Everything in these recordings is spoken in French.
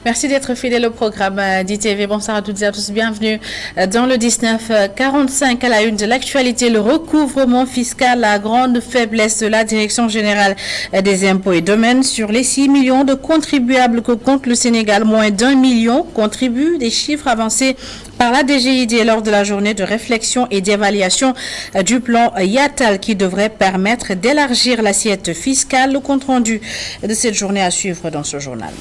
Merci d'être fidèle au programme d'ITV. Bonsoir à toutes et à tous. Bienvenue dans le 1945 à la une de l'actualité. Le recouvrement fiscal, la grande faiblesse de la Direction générale des impôts et domaines. Sur les 6 millions de contribuables que compte le Sénégal, moins d'1 million contribuent. Des chiffres avancés par la DGID lors de la journée de réflexion et d'évaluation du plan Yatal qui devrait permettre d'élargir l'assiette fiscale. Le compte-rendu de cette journée à suivre dans ce journal.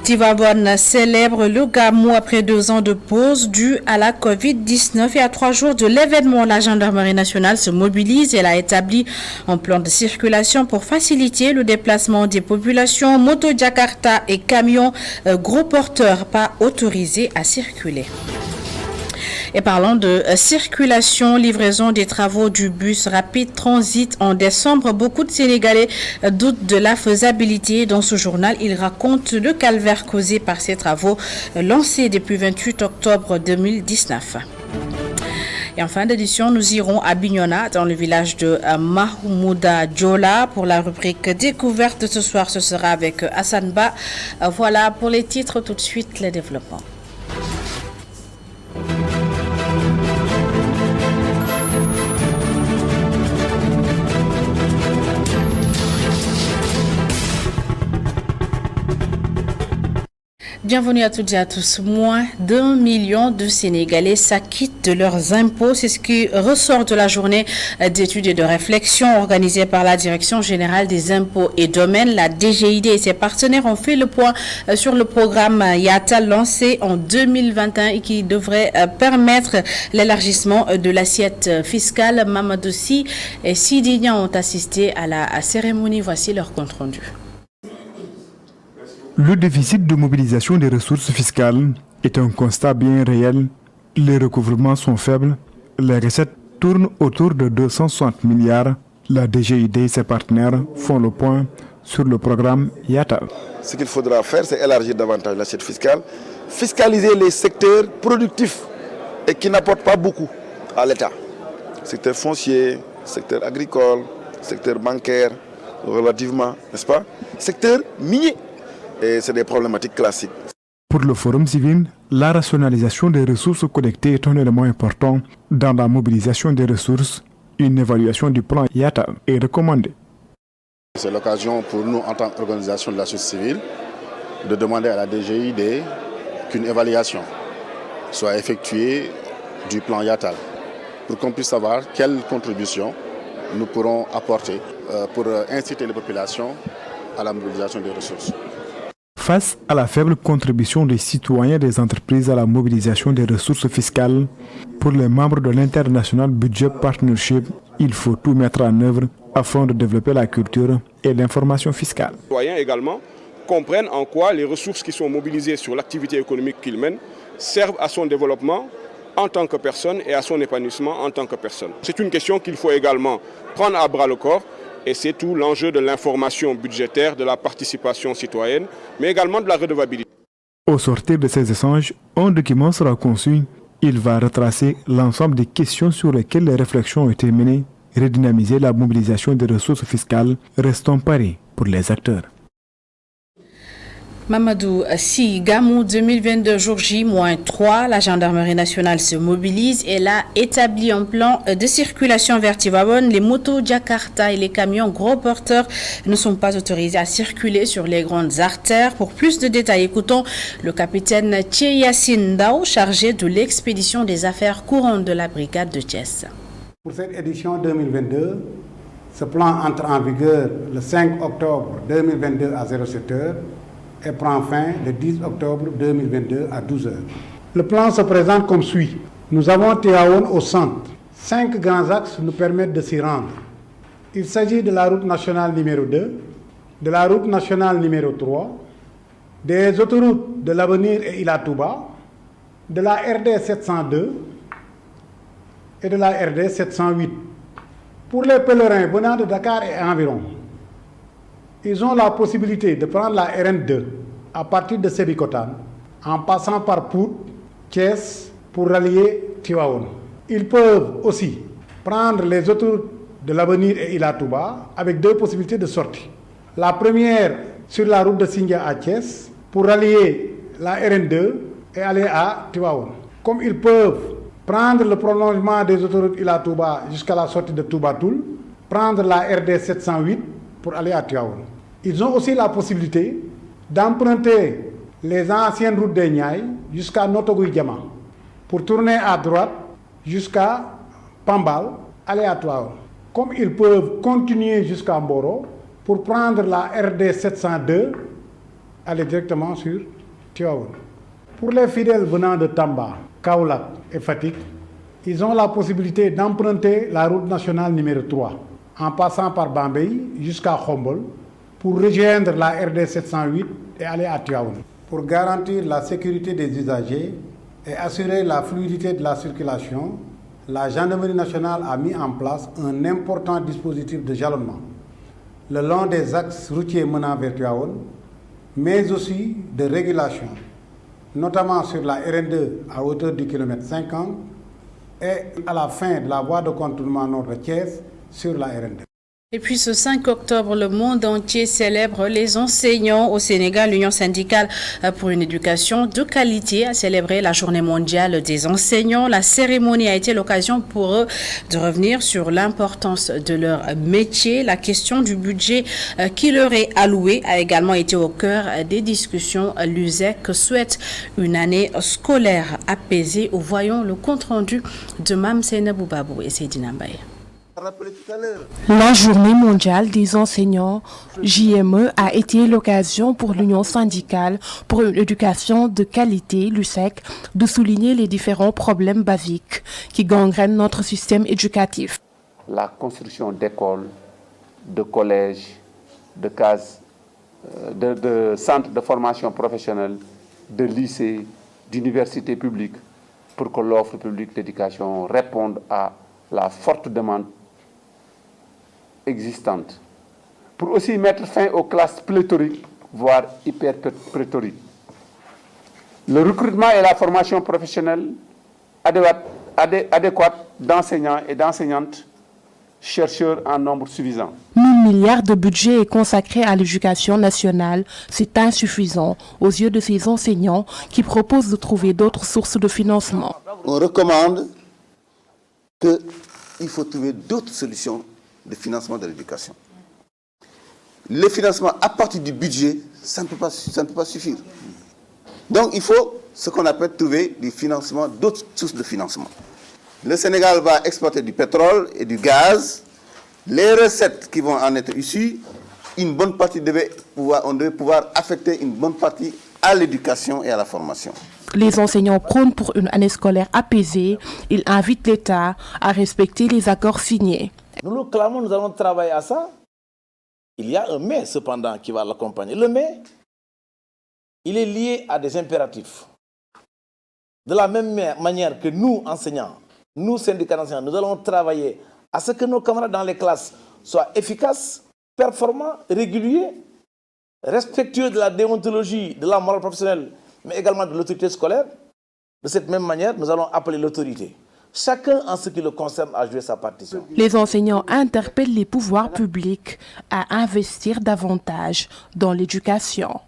Tivaouane célèbre le Gamou après 2 ans de pause due à la Covid-19 et à 3 jours de l'événement. La gendarmerie nationale se mobilise et elle a établi un plan de circulation pour faciliter le déplacement des populations. Moto Jakarta et camions gros porteurs pas autorisés à circuler. Et parlant de circulation, livraison des travaux du bus rapide transit en décembre, beaucoup de Sénégalais doutent de la faisabilité. Dans ce journal, il raconte le calvaire causé par ces travaux lancés depuis 28 octobre 2019. Et en fin d'édition, nous irons à Bignona, dans le village de Mahmouda Djola, pour la rubrique découverte. Ce soir, ce sera avec Hassan Ba. Voilà pour les titres, tout de suite les développements. Bienvenue à toutes et à tous. Moins d'1 million de Sénégalais s'acquittent de leurs impôts. C'est ce qui ressort de la journée d'études et de réflexion organisée par la Direction générale des impôts et domaines. La DGID et ses partenaires ont fait le point sur le programme Yatal lancé en 2021 et qui devrait permettre l'élargissement de l'assiette fiscale. Mamadou Sy et Sidignan ont assisté à la cérémonie. Voici leur compte rendu. Le déficit de mobilisation des ressources fiscales est un constat bien réel. Les recouvrements sont faibles. Les recettes tournent autour de 260 milliards. La DGID et ses partenaires font le point sur le programme Yatal. Ce qu'il faudra faire, c'est élargir davantage l'assiette fiscale, fiscaliser les secteurs productifs et qui n'apportent pas beaucoup à l'État. Secteur foncier, secteur agricole, secteur bancaire, relativement, n'est-ce pas? Secteur minier. Et c'est des problématiques classiques. Pour le Forum civil, la rationalisation des ressources collectées est un élément important dans la mobilisation des ressources. Une évaluation du plan Yatal est recommandée. C'est l'occasion pour nous, en tant qu'organisation de la société civile, de demander à la DGID qu'une évaluation soit effectuée du plan Yatal pour qu'on puisse savoir quelles contributions nous pourrons apporter pour inciter les populations à la mobilisation des ressources. Face à la faible contribution des citoyens et des entreprises à la mobilisation des ressources fiscales, pour les membres de l'International Budget Partnership, il faut tout mettre en œuvre afin de développer la culture et l'information fiscale. Les citoyens également comprennent en quoi les ressources qui sont mobilisées sur l'activité économique qu'ils mènent servent à son développement en tant que personne et à son épanouissement en tant que personne. C'est une question qu'il faut également prendre à bras le corps. Et c'est tout l'enjeu de l'information budgétaire, de la participation citoyenne, mais également de la redevabilité. Au sortir de ces échanges, un document sera conçu. Il va retracer l'ensemble des questions sur lesquelles les réflexions ont été menées, redynamiser la mobilisation des ressources fiscales, restant parés pour les acteurs. Mamadou Sy, Gamou 2022 jour J-3, la gendarmerie nationale se mobilise. Elle a établi un plan de circulation vers Tivaouane. Les motos Jakarta et les camions gros porteurs ne sont pas autorisés à circuler sur les grandes artères. Pour plus de détails, écoutons le capitaine Tcheyassine Dao, chargé de l'expédition des affaires courantes de la brigade de Thiès. Pour cette édition 2022, ce plan entre en vigueur le 5 octobre 2022 à 07h. Et prend fin le 10 octobre 2022 à 12h. Le plan se présente comme suit. Nous avons Tivaouane au centre. 5 grands axes nous permettent de s'y rendre. Il s'agit de la route nationale numéro 2, de la route nationale numéro 3, des autoroutes de l'Avenir et Ila Touba, de la RD 702 et de la RD 708. Pour les pèlerins venant de Dakar et environ, ils ont la possibilité de prendre la RN2 à partir de Sébikotane en passant par Pout, Thiès pour rallier Tivaouane. Ils peuvent aussi prendre les autoroutes de l'Avenir et Ila Touba avec 2 possibilités de sortie. La première sur la route de Sindia à Thiès pour rallier la RN2 et aller à Tivaouane. Comme ils peuvent prendre le prolongement des autoroutes Ila Touba jusqu'à la sortie de Touba Toul, prendre la RD 708 pour aller à Tivaouane. Ils ont aussi la possibilité d'emprunter les anciennes routes des Niayes jusqu'à Notogouy Diama pour tourner à droite jusqu'à Pambal, aller à Tivaouane. Comme ils peuvent continuer jusqu'à Mboro pour prendre la RD 702, aller directement sur Tivaouane. Pour les fidèles venant de Tamba, Kaolack et Fatick, ils ont la possibilité d'emprunter la route nationale numéro 3 en passant par Bambey jusqu'à Khombol pour rejoindre la RD 708 et aller à Tivaouane. Pour garantir la sécurité des usagers et assurer la fluidité de la circulation, la Gendarmerie nationale a mis en place un important dispositif de jalonnement le long des axes routiers menant vers Tivaouane, mais aussi de régulation, notamment sur la RN2 à hauteur du kilomètre 50 et à la fin de la voie de contournement nord de Thiès sur la RN2. Et puis ce 5 octobre, le monde entier célèbre les enseignants au Sénégal. L'Union syndicale pour une éducation de qualité a célébré la journée mondiale des enseignants. La cérémonie a été l'occasion pour eux de revenir sur l'importance de leur métier. La question du budget qui leur est alloué a également été au cœur des discussions. L'USEC souhaite une année scolaire apaisée. Voyons le compte-rendu de Mme Seynabou Babou et Seydina Mbaye. La journée mondiale des enseignants, JME, a été l'occasion pour l'Union syndicale pour une éducation de qualité, l'USEC, de souligner les différents problèmes basiques qui gangrènent notre système éducatif. La construction d'écoles, de collèges, de cases, de centres de formation professionnelle, de lycées, d'universités publiques, pour que l'offre publique d'éducation réponde à la forte demande existante, pour aussi mettre fin aux classes pléthoriques, voire hyper-pléthoriques. Le recrutement et la formation professionnelle adéquate d'enseignants et d'enseignantes, chercheurs en nombre suffisant. 1 000 milliards de budget est consacré à l'éducation nationale. C'est insuffisant aux yeux de ces enseignants qui proposent de trouver d'autres sources de financement. On recommande qu'il faut trouver d'autres solutions de financement de l'éducation. Le financement à partir du budget, ça ne peut pas suffire. Donc il faut ce qu'on appelle trouver du financement, d'autres sources de financement. Le Sénégal va exporter du pétrole et du gaz. Les recettes qui vont en être issues, une bonne partie on devait pouvoir affecter une bonne partie à l'éducation et à la formation. Les enseignants prônent pour une année scolaire apaisée. Ils invitent l'État à respecter les accords signés. Nous le clamons, nous allons travailler à ça. Il y a un mais cependant qui va l'accompagner. Le mais, il est lié à des impératifs. De la même manière que nous, enseignants, nous, syndicats d'enseignants, nous allons travailler à ce que nos camarades dans les classes soient efficaces, performants, réguliers, respectueux de la déontologie, de la morale professionnelle, mais également de l'autorité scolaire. De cette même manière, nous allons appeler l'autorité. Chacun, en ce qui le concerne, a joué sa partition. Les enseignants interpellent les pouvoirs publics à investir davantage dans l'éducation.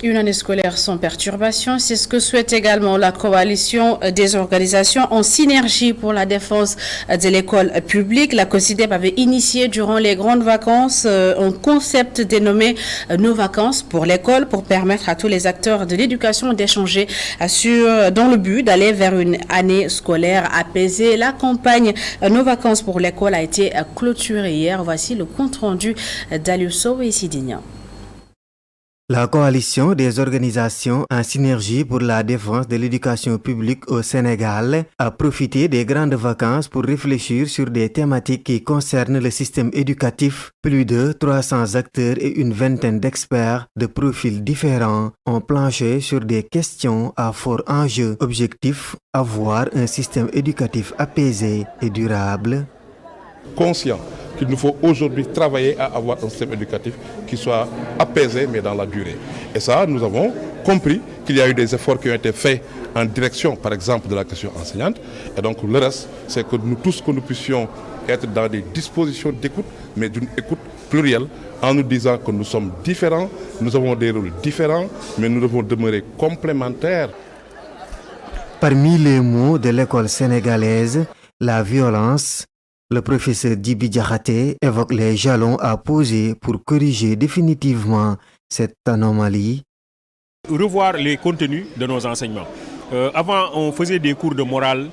Une année scolaire sans perturbation, c'est ce que souhaite également la coalition des organisations en synergie pour la défense de l'école publique. La COSYDEP avait initié durant les grandes vacances un concept dénommé Nos vacances pour l'école pour permettre à tous les acteurs de l'éducation d'échanger dans le but d'aller vers une année scolaire apaisée. La campagne Nos vacances pour l'école a été clôturée hier. Voici le compte-rendu d'Aliou Sow et Sidignan. La coalition des organisations en synergie pour la défense de l'éducation publique au Sénégal a profité des grandes vacances pour réfléchir sur des thématiques qui concernent le système éducatif. Plus de 300 acteurs et une vingtaine d'experts de profils différents ont planché sur des questions à fort enjeu. Objectif, avoir un système éducatif apaisé et durable. Conscient qu'il nous faut aujourd'hui travailler à avoir un système éducatif qui soit apaisé mais dans la durée. Et ça, nous avons compris qu'il y a eu des efforts qui ont été faits en direction, par exemple, de la question enseignante. Et donc le reste, c'est que nous tous, que nous puissions être dans des dispositions d'écoute, mais d'une écoute plurielle, en nous disant que nous sommes différents, nous avons des rôles différents, mais nous devons demeurer complémentaires. Parmi les mots de l'école sénégalaise, la violence, le professeur Djibi Diakhaté évoque les jalons à poser pour corriger définitivement cette anomalie. Revoir les contenus de nos enseignements. Avant, on faisait des cours de morale.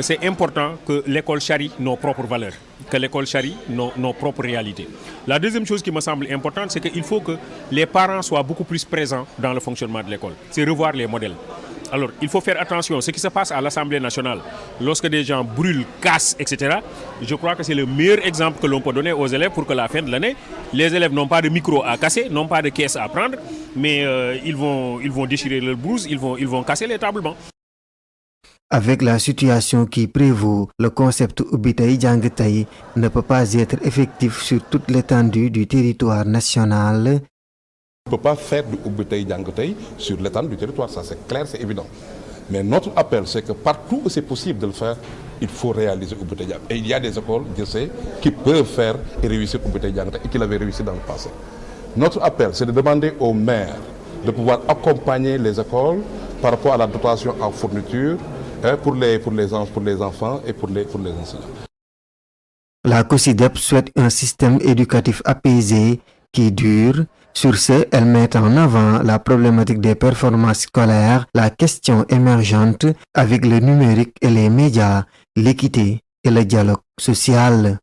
C'est important que l'école charrie nos propres valeurs, que l'école charrie nos propres réalités. La deuxième chose qui me semble importante, c'est qu'il faut que les parents soient beaucoup plus présents dans le fonctionnement de l'école. C'est revoir les modèles. Alors, il faut faire attention. Ce qui se passe à l'Assemblée nationale, lorsque des gens brûlent, cassent, etc., je crois que c'est le meilleur exemple que l'on peut donner aux élèves pour que la fin de l'année, les élèves n'ont pas de micro à casser, n'ont pas de caisse à prendre, mais ils vont déchirer leurs blouses, ils vont casser les tablements. Avec la situation qui prévaut, le concept Ubitaï Djangataï ne peut pas être effectif sur toute l'étendue du territoire national. On ne peut pas faire du Ubitaï Djangataï sur l'étendue du territoire, ça c'est clair, c'est évident. Mais notre appel, c'est que partout où c'est possible de le faire, il faut réaliser Ubitaï Djangataï. Et il y a des écoles, je sais, qui peuvent faire et réussir Ubitaï Djangataï et qui l'avaient réussi dans le passé. Notre appel, c'est de demander aux maires de pouvoir accompagner les écoles par rapport à la dotation en fourniture, pour les enfants et pour les enseignants. La COSYDEP souhaite un système éducatif apaisé qui dure. Sur ce, elle met en avant la problématique des performances scolaires, la question émergente avec le numérique et les médias, l'équité et le dialogue social.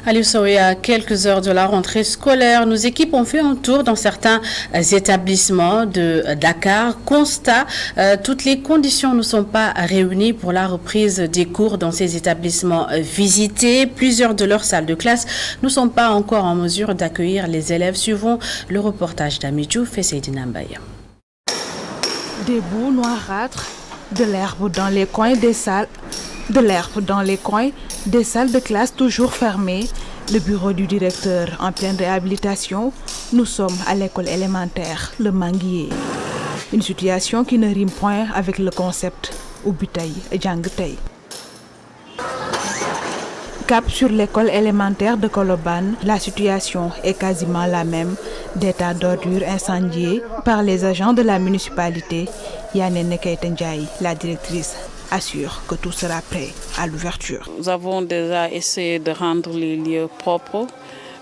Aliou Sowe, à quelques heures de la rentrée scolaire, nos équipes ont fait un tour dans certains établissements de Dakar. Constat, toutes les conditions ne sont pas réunies pour la reprise des cours dans ces établissements visités. Plusieurs de leurs salles de classe ne sont pas encore en mesure d'accueillir les élèves. Suivant le reportage d'Amidjou Fesseydina Mbaye. Des boues noirâtres, de l'herbe dans les coins des salles. De l'herbe dans les coins, des salles de classe toujours fermées, le bureau du directeur en pleine réhabilitation. Nous sommes à l'école élémentaire, le Manguier. Une situation qui ne rime point avec le concept Ubitaï Djangataï. Cap sur l'école élémentaire de Colobane, la situation est quasiment la même. Des tas d'ordures incendiées par les agents de la municipalité. Yanene Keita Ndiaye, la directrice, assure que tout sera prêt à l'ouverture. Nous avons déjà essayé de rendre les lieux propres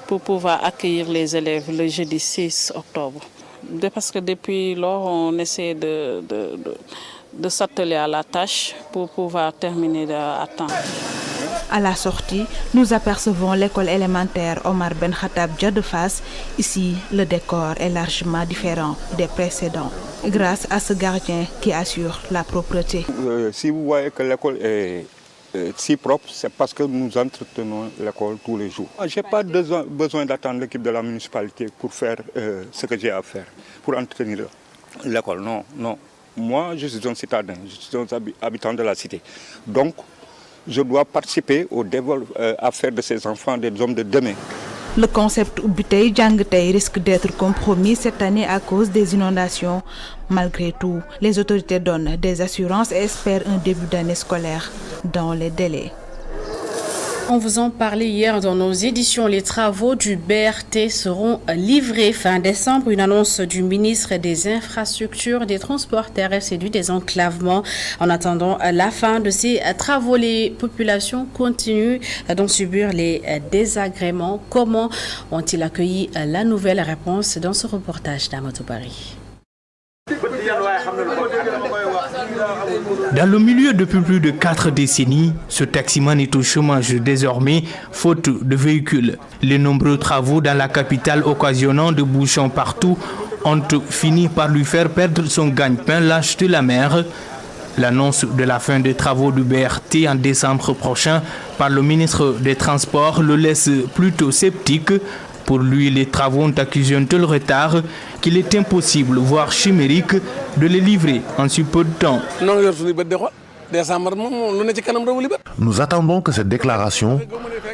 pour pouvoir accueillir les élèves le jeudi 6 octobre. Parce que depuis lors, on essaie de s'atteler à la tâche pour pouvoir terminer à temps. À la sortie, nous apercevons l'école élémentaire Omar Ben Khattab Dia de Fass. Ici, le décor est largement différent des précédents, grâce à ce gardien qui assure la propreté. Si vous voyez que l'école est si propre, c'est parce que nous entretenons l'école tous les jours. Je n'ai pas besoin d'attendre l'équipe de la municipalité pour faire ce que j'ai à faire, pour entretenir l'école. Non, non. Moi, je suis un citadin, je suis un habitant de la cité. Donc, je dois participer à faire de ces enfants des hommes de demain. Le concept Ubitaï Djangataï risque d'être compromis cette année à cause des inondations. Malgré tout, les autorités donnent des assurances et espèrent un début d'année scolaire dans les délais. On vous en parlait hier dans nos éditions. Les travaux du BRT seront livrés fin décembre. Une annonce du ministre des Infrastructures, des Transports terrestres et du désenclavement. En attendant la fin de ces travaux, les populations continuent d'en subir les désagréments. Comment ont-ils accueilli la nouvelle réponse dans ce reportage d'Amatou Paris? Dans le milieu depuis plus de 4 décennies, ce taximan est au chômage désormais, faute de véhicules. Les nombreux travaux dans la capitale occasionnant de bouchons partout ont fini par lui faire perdre son gagne-pain lâche de la mer. L'annonce de la fin des travaux du BRT en décembre prochain par le ministre des Transports le laisse plutôt sceptique. Pour lui, les travaux ont accusé un tel retard qu'il est impossible, voire chimérique, de les livrer en si peu de temps. Nous attendons que cette déclaration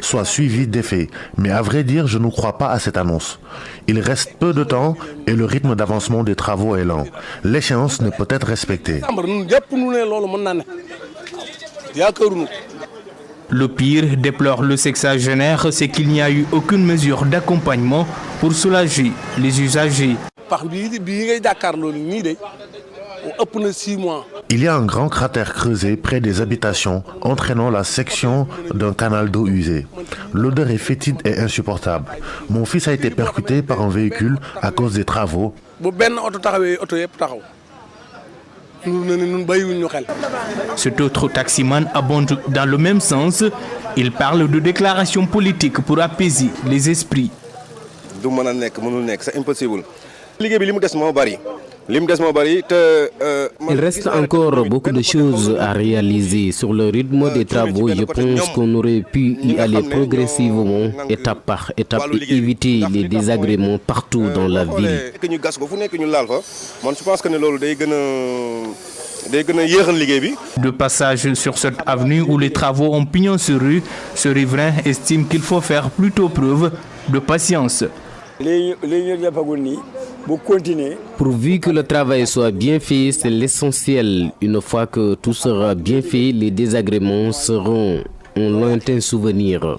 soit suivie d'effets, mais à vrai dire, je ne crois pas à cette annonce. Il reste peu de temps et le rythme d'avancement des travaux est lent. L'échéance ne peut être respectée. Le pire, déplore le sexagénaire, c'est qu'il n'y a eu aucune mesure d'accompagnement pour soulager les usagers. Il y a un grand cratère creusé près des habitations, entraînant la section d'un canal d'eau usée. L'odeur est fétide et insupportable. Mon fils a été percuté par un véhicule à cause des travaux. Cet autre taximan abonde dans le même sens. Il parle de déclarations politiques pour apaiser les esprits. C'est impossible. Il reste encore beaucoup de choses à réaliser. Sur le rythme des travaux, je pense qu'on aurait pu y aller progressivement, étape par étape, et éviter les désagréments partout dans la ville. De passage sur cette avenue où les travaux ont pignon sur rue, ce riverain estime qu'il faut faire plutôt preuve de patience. Pourvu que le travail soit bien fait, c'est l'essentiel. Une fois que tout sera bien fait, les désagréments seront un lointain souvenir.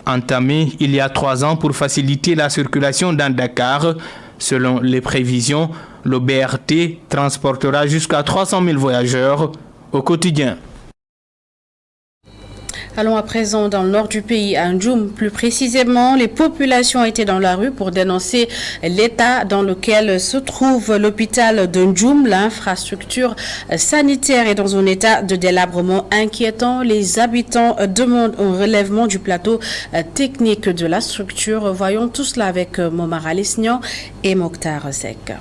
Entamé il y a 3 ans pour faciliter la circulation dans Dakar, selon les prévisions, le BRT transportera jusqu'à 300 000 voyageurs au quotidien. Allons à présent dans le nord du pays, à Ndjoum. Plus précisément, les populations étaient dans la rue pour dénoncer l'état dans lequel se trouve l'hôpital de Ndjoum. L'infrastructure sanitaire est dans un état de délabrement inquiétant. Les habitants demandent un relèvement du plateau technique de la structure. Voyons tout cela avec Momar Alesnian et Mokhtar Sek.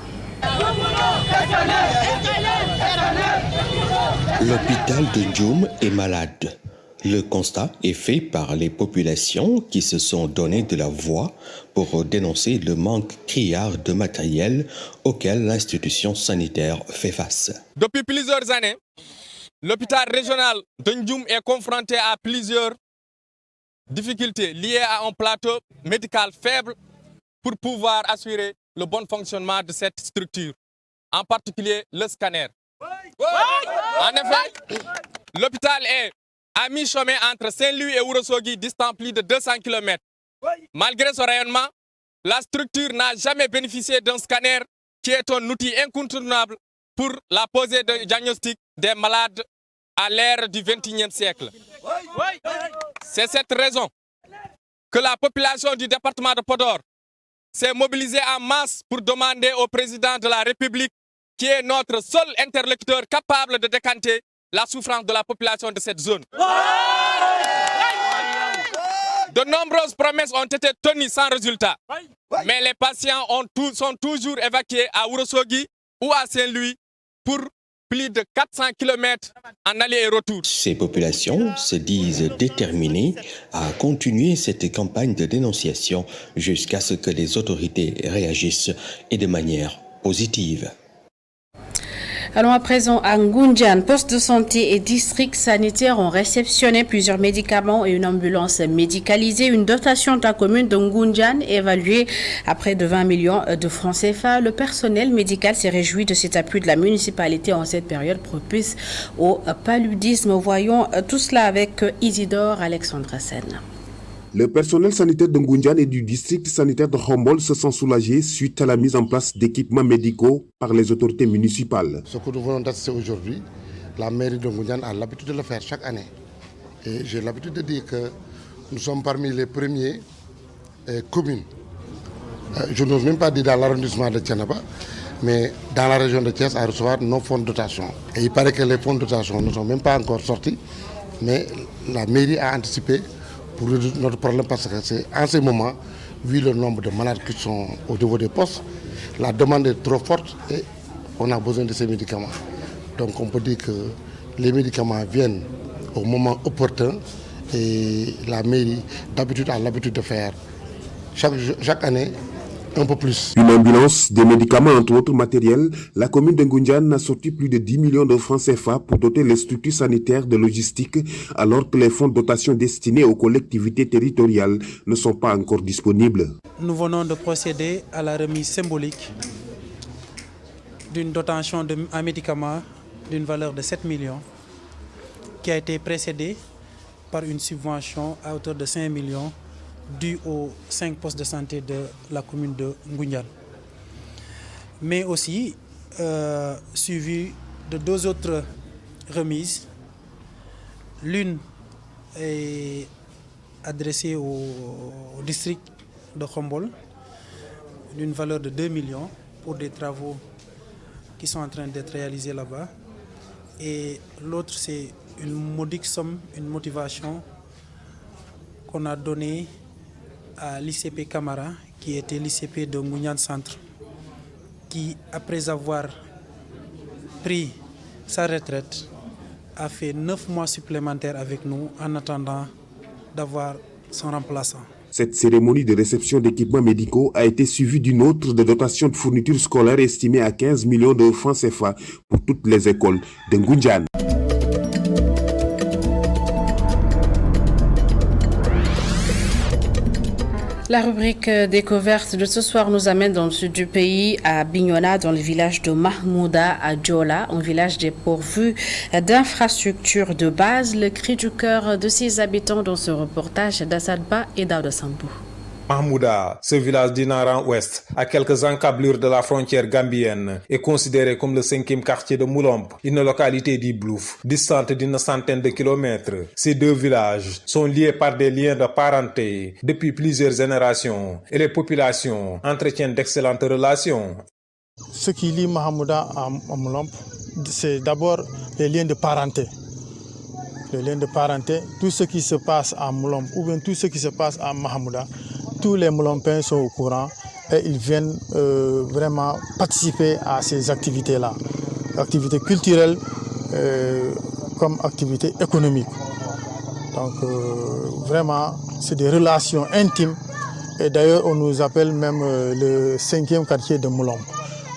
L'hôpital de Ndjoum est malade. Le constat est fait par les populations qui se sont donné de la voix pour dénoncer le manque criard de matériel auquel l'institution sanitaire fait face. Depuis plusieurs années, l'hôpital régional de Ndjoum est confronté à plusieurs difficultés liées à un plateau médical faible pour pouvoir assurer le bon fonctionnement de cette structure, en particulier le scanner. En effet, l'hôpital est à mi-chemin entre Saint-Louis et Ourossogui, distant plus de 200 km. Malgré ce rayonnement, la structure n'a jamais bénéficié d'un scanner qui est un outil incontournable pour la posée de diagnostic des malades à l'ère du XXIe siècle. C'est cette raison que la population du département de Podor s'est mobilisée en masse pour demander au président de la République, qui est notre seul interlocuteur capable de décanter la souffrance de la population de cette zone. De nombreuses promesses ont été tenues sans résultat, mais les patients sont toujours évacués à Ourossogui ou à Saint-Louis pour plus de 400 km en aller et retour. Ces populations se disent déterminées à continuer cette campagne de dénonciation jusqu'à ce que les autorités réagissent et de manière positive. Allons à présent à Ngoundiane. Poste de santé et district sanitaire ont réceptionné plusieurs médicaments et une ambulance médicalisée. Une dotation de la commune de Ngoundiane évaluée à près de 20 millions de francs CFA. Le personnel médical s'est réjoui de cet appui de la municipalité en cette période propice au paludisme. Voyons tout cela avec Isidore Alexandre Sen. Le personnel sanitaire de Ngoundiane et du district sanitaire de Khombol se sont soulagés suite à la mise en place d'équipements médicaux par les autorités municipales. Ce que nous venons d'assister aujourd'hui, la mairie de Ngoundiane a l'habitude de le faire chaque année. Et j'ai l'habitude de dire que nous sommes parmi les premiers communes. Je n'ose même pas dire dans l'arrondissement de Thiénaba, mais dans la région de Thiès à recevoir nos fonds de dotation. Et il paraît que les fonds de dotation ne sont même pas encore sortis, mais la mairie a anticipé pour résoudre notre problème parce que c'est en ce moment, vu le nombre de malades qui sont au niveau des postes, la demande est trop forte et on a besoin de ces médicaments. Donc on peut dire que les médicaments viennent au moment opportun et la mairie d'habitude a l'habitude de faire chaque année un peu plus. Une ambulance, des médicaments entre autres matériels, la commune de Ngoundiane a sorti plus de 10 millions de francs CFA pour doter les structures sanitaires de logistique alors que les fonds de dotation destinés aux collectivités territoriales ne sont pas encore disponibles. Nous venons de procéder à la remise symbolique d'une dotation en médicaments d'une valeur de 7 millions qui a été précédée par une subvention à hauteur de 5 millions due aux 5 postes de santé de la commune de Ngoundiane. Mais aussi suivi de 2 autres remises. L'une est adressée au district de Khombol d'une valeur de 2 millions pour des travaux qui sont en train d'être réalisés là-bas. Et l'autre, c'est une modique somme, une motivation qu'on a donnée à l'ICP Camara, qui était l'ICP de Ngoundiane Centre, qui, après avoir pris sa retraite, a fait 9 mois supplémentaires avec nous en attendant d'avoir son remplaçant. Cette cérémonie de réception d'équipements médicaux a été suivie d'une autre de dotation de fournitures scolaires estimée à 15 millions de francs CFA pour toutes les écoles de Ngoundiane. La rubrique découverte de ce soir nous amène dans le sud du pays, à Bignona, dans le village de Mahmouda, à Djola, un village dépourvu d'infrastructures de base. Le cri du cœur de ses habitants dans ce reportage d'Assadba et d'Aouda Sambou. Mahmouda, ce village du Nord-Ouest, à quelques encablures de la frontière gambienne, est considéré comme le 5e quartier de Moulomp, une localité d'Iblouf, distante d'une centaine de kilomètres. Ces 2 villages sont liés par des liens de parenté depuis plusieurs générations et les populations entretiennent d'excellentes relations. Ce qui lie Mahmouda à Moulomp, c'est d'abord les liens de parenté. Les liens de parenté, tout ce qui se passe à Moulomp ou bien tout ce qui se passe à Mahmouda, tous les Moulompins sont au courant et ils viennent vraiment participer à ces activités-là. Activités culturelles comme activités économiques. Donc vraiment, c'est des relations intimes. Et d'ailleurs, on nous appelle même le 5e quartier de Moulomp.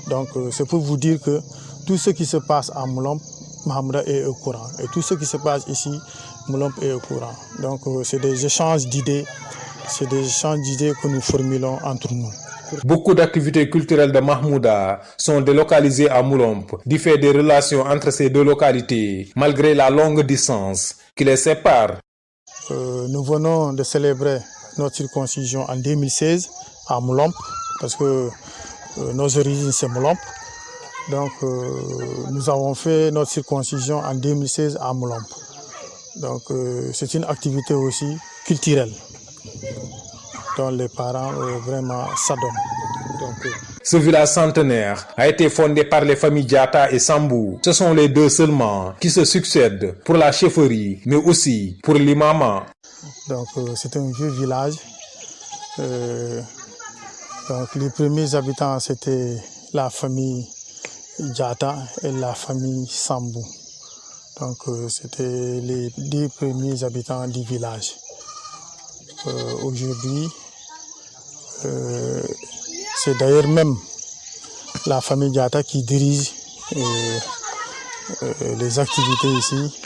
Donc c'est pour vous dire que tout ce qui se passe à Moulomp, Mahmouda est au courant. Et tout ce qui se passe ici, Moulomp est au courant. Donc c'est des échanges d'idées. C'est des échanges d'idées que nous formulons entre nous. Beaucoup d'activités culturelles de Mahmouda sont délocalisées à Moulomp du fait des relations entre ces 2 localités, malgré la longue distance qui les sépare. Nous venons de célébrer notre circoncision en 2016 à Moulomp, parce que nos origines c'est Moulomp. Donc nous avons fait notre circoncision en 2016 à Moulomp. Donc c'est une activité aussi culturelle dont les parents vraiment s'adonnent. Ce village centenaire a été fondé par les familles Diatta et Sambou. Ce sont les 2 seulement qui se succèdent pour la chefferie, mais aussi pour l'imama. Donc c'est un vieux village. Donc les premiers habitants c'était la famille Diatta et la famille Sambou. Donc c'était les 2 premiers habitants du village. Aujourd'hui, c'est d'ailleurs même la famille Diatta qui dirige les activités ici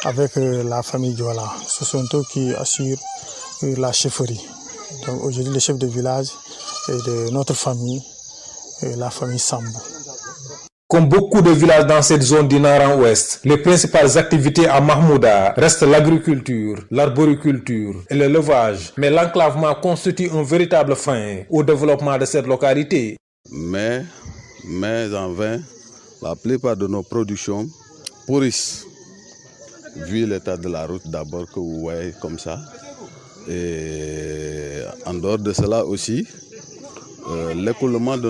avec la famille Djola. Ce sont eux qui assurent la chefferie. Donc aujourd'hui, le chef de village est de notre famille, la famille Sambou. Comme beaucoup de villages dans cette zone du Nord-Ouest, les principales activités à Mahmouda restent l'agriculture, l'arboriculture et l'élevage. Mais l'enclavement constitue un véritable frein au développement de cette localité. Mais en vain, la plupart de nos productions pourrissent, vu l'état de la route d'abord que vous voyez comme ça. Et en dehors de cela aussi, l'écoulement de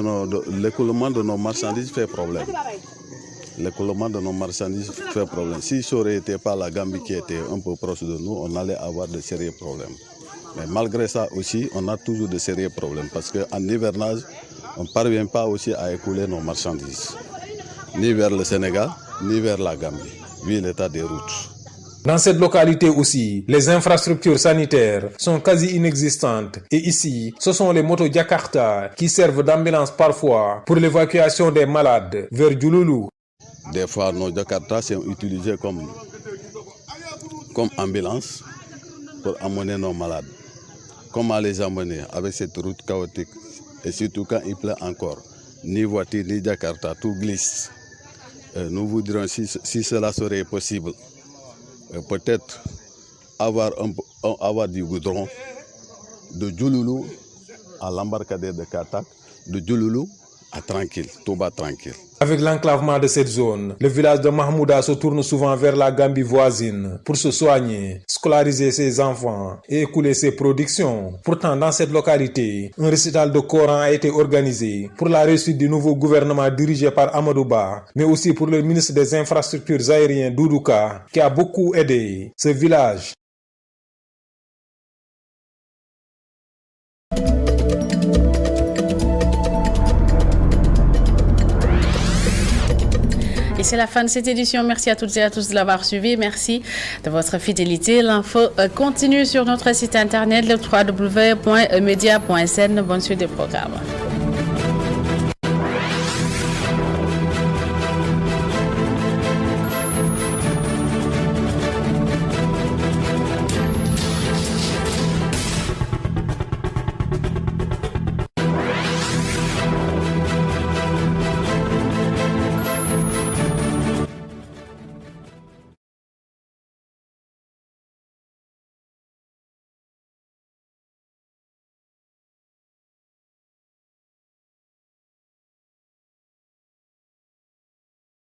nos marchandises fait problème. L'écoulement de nos marchandises fait problème. Si ça aurait été pas la Gambie qui était un peu proche de nous, on allait avoir de sérieux problèmes. Mais malgré ça aussi, on a toujours de sérieux problèmes parce qu'en hivernage, on ne parvient pas aussi à écouler nos marchandises, ni vers le Sénégal, ni vers la Gambie, vu l'état des routes. Dans cette localité aussi, les infrastructures sanitaires sont quasi inexistantes. Et ici, ce sont les motos Jakarta qui servent d'ambulance parfois pour l'évacuation des malades vers Djouloulou. Des fois, nos Jakarta sont utilisés comme ambulance pour amener nos malades. Comment les amener avec cette route chaotique? Et surtout quand il pleut encore, ni voiture, ni Jakarta, tout glisse. Nous voudrions, si cela serait possible, peut-être avoir du goudron de Djouloulou à l'embarcadère de Katak, de Djouloulou à Tranquille, Touba Tranquille. Avec l'enclavement de cette zone, le village de Mahmouda se tourne souvent vers la Gambie voisine pour se soigner, scolariser ses enfants et écouler ses productions. Pourtant, dans cette localité, un récital de Coran a été organisé pour la réussite du nouveau gouvernement dirigé par Amadou Ba, mais aussi pour le ministre des Infrastructures aériennes Doudouka, qui a beaucoup aidé ce village. Et c'est la fin de cette édition. Merci à toutes et à tous de l'avoir suivi. Merci de votre fidélité. L'info continue sur notre site internet, le www.media.sn. Bonne suite des programmes.